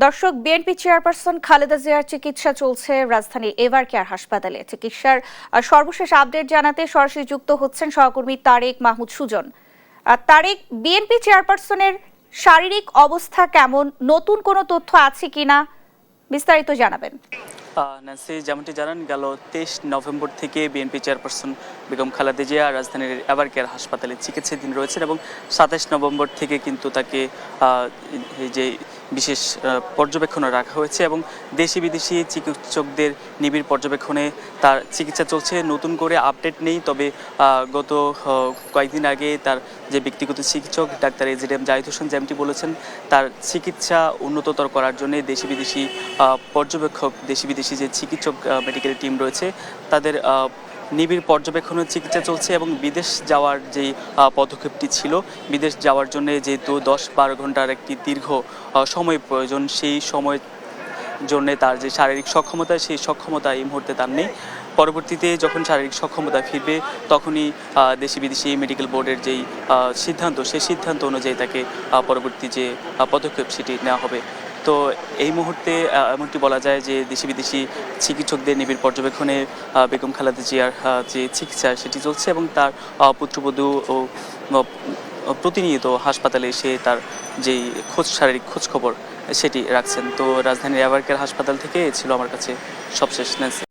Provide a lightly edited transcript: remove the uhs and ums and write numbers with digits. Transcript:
দর্শক, BNP chairperson Khaleda জিয়ার চিকিৎসা চলছে রাজধানীর এভার কেয়ার হাসপাতালে। চিকিৎসার সর্বশেষ আপডেট জানাতে সরাসরি যুক্ত হচ্ছেন সহকর্মী তারেক মাহমুদ সুজন। তারেক, বিএনপি চেয়ারপারসনের শারীরিক অবস্থা কেমন, নতুন কোনো তথ্য আছে কিনা বিস্তারিত জানাবেন। ন্যান্সি, যেমনটি জানান, গেল 23 নভেম্বর থেকে বিএনপি চেয়ারপারসন বেগম খালেদা জিয়া রাজধানীর এভার কেয়ার হাসপাতালে চিকিৎসাধীন রয়েছেন এবং 27 নভেম্বর থেকে কিন্তু তাকে এই যে বিশেষ পর্যবেক্ষণে রাখা হয়েছে এবং দেশি বিদেশি চিকিৎসকদের নিবিড় পর্যবেক্ষণে তার চিকিৎসা চলছে। নতুন করে আপডেট নেই, তবে গত কয়েকদিন আগে তার যে ব্যক্তিগত চিকিৎসক ডাক্তার এজিএম জাহিদ হোসেন যেমনটি বলেছেন, তার চিকিৎসা উন্নততর করার জন্য দেশি বিদেশি পর্যবেক্ষক, দেশি বিদেশি যে চিকিৎসক মেডিকেল টিম রয়েছে তাদের নিবিড় পর্যবেক্ষণের চিকিৎসা চলছে এবং বিদেশ যাওয়ার যেই পদক্ষেপটি ছিল, বিদেশ যাওয়ার জন্য যেহেতু 10-12 ঘন্টার একটি দীর্ঘ সময় প্রয়োজন, সেই সময়ের জন্য তার যে শারীরিক সক্ষমতা, সেই সক্ষমতা এই মুহূর্তে তার নেই। পরবর্তীতে যখন শারীরিক সক্ষমতা ফিরবে তখনই দেশি বিদেশি মেডিকেল বোর্ডের যেই সিদ্ধান্ত, সেই সিদ্ধান্ত অনুযায়ী তাকে পরবর্তী যে পদক্ষেপ সেটি নেওয়া হবে। তো এই মুহূর্তে এমনটি বলা যায় যে দেশি বিদেশি চিকিৎসকদের নিবিড় পর্যবেক্ষণে বেগম খালেদা জিয়ার যে চিকিৎসা সেটি চলছে এবং তার পুত্রবধূ ও প্রতিনিয়ত হাসপাতালে এসে তার যেই শারীরিক খোঁজ খবর সেটি রাখছেন। তো রাজধানীর এভার কেয়ার হাসপাতাল থেকে ছিল আমার কাছে সবশেষ ন্যান্সি।